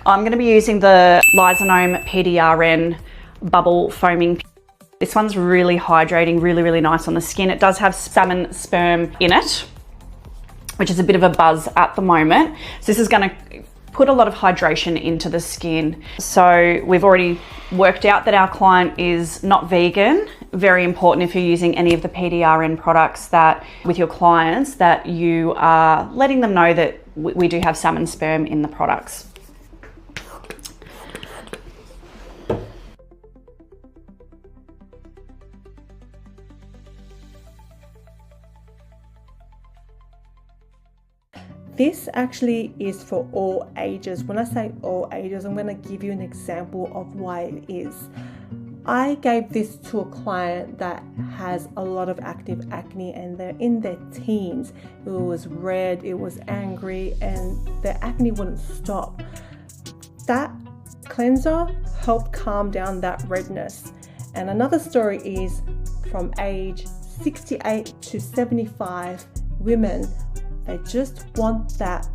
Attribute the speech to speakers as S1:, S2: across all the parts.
S1: I'm going to be using the Lysonome PDRN bubble foaming. This one's really hydrating, really nice on the skin. It does have salmon sperm in it, which is a bit of a buzz at the moment. So this is going to put a lot of hydration into the skin. So we've already worked out that our client is not vegan. Very important if you're using any of the PDRN products that with your clients that you are letting them know that we do have salmon sperm in the products.
S2: This actually is for all ages. When I say all ages, I'm going to give you an example of why it is. I gave this to a client that has a lot of active acne and they're in their teens. It was red, it was angry, and their acne wouldn't stop. That cleanser helped calm down that redness. And another story is from age 68 to 75 women. They just want that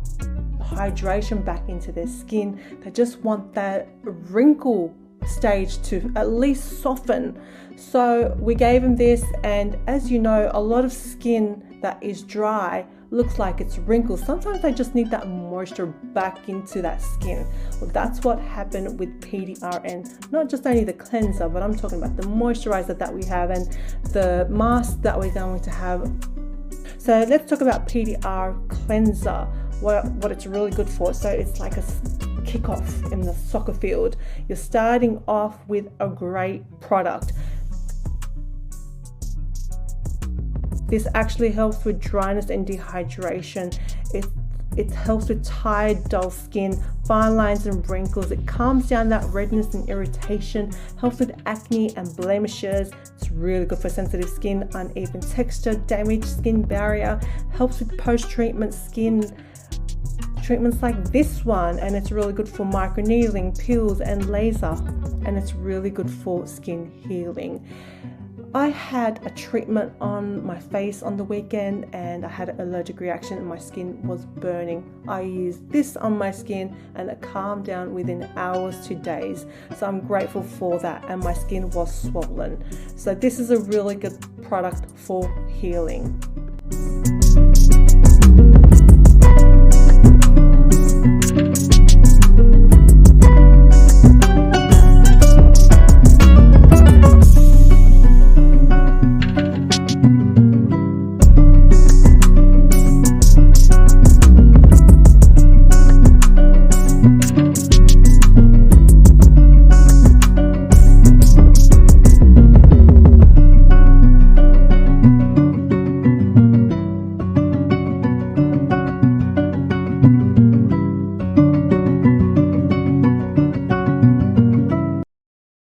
S2: hydration back into their skin. They just want that wrinkle stage to at least soften. So we gave them this, and as you know, a lot of skin that is dry looks like it's wrinkled. Sometimes they just need that moisture back into that skin. Well, that's what happened with PDRN. Not just only the cleanser, but I'm talking about the moisturizer that we have and the mask that we're going to have. So let's talk about PDR cleanser, what it's really good for. So it's like a kickoff in the soccer field. You're starting off with a great product. This actually helps with dryness and dehydration. It helps with tired, dull skin, fine lines and wrinkles. It calms down that redness and irritation, helps with acne and blemishes. It's really good for sensitive skin, uneven texture, damaged skin barrier, helps with post-treatment skin treatments like this one, and it's really good for microneedling, peels and laser, and it's really good for skin healing. I had a treatment on my face on the weekend and I had an allergic reaction and my skin was burning. I used this on my skin and it calmed down within hours to days. So I'm grateful for that, and my skin was swollen. So this is a really good product for healing.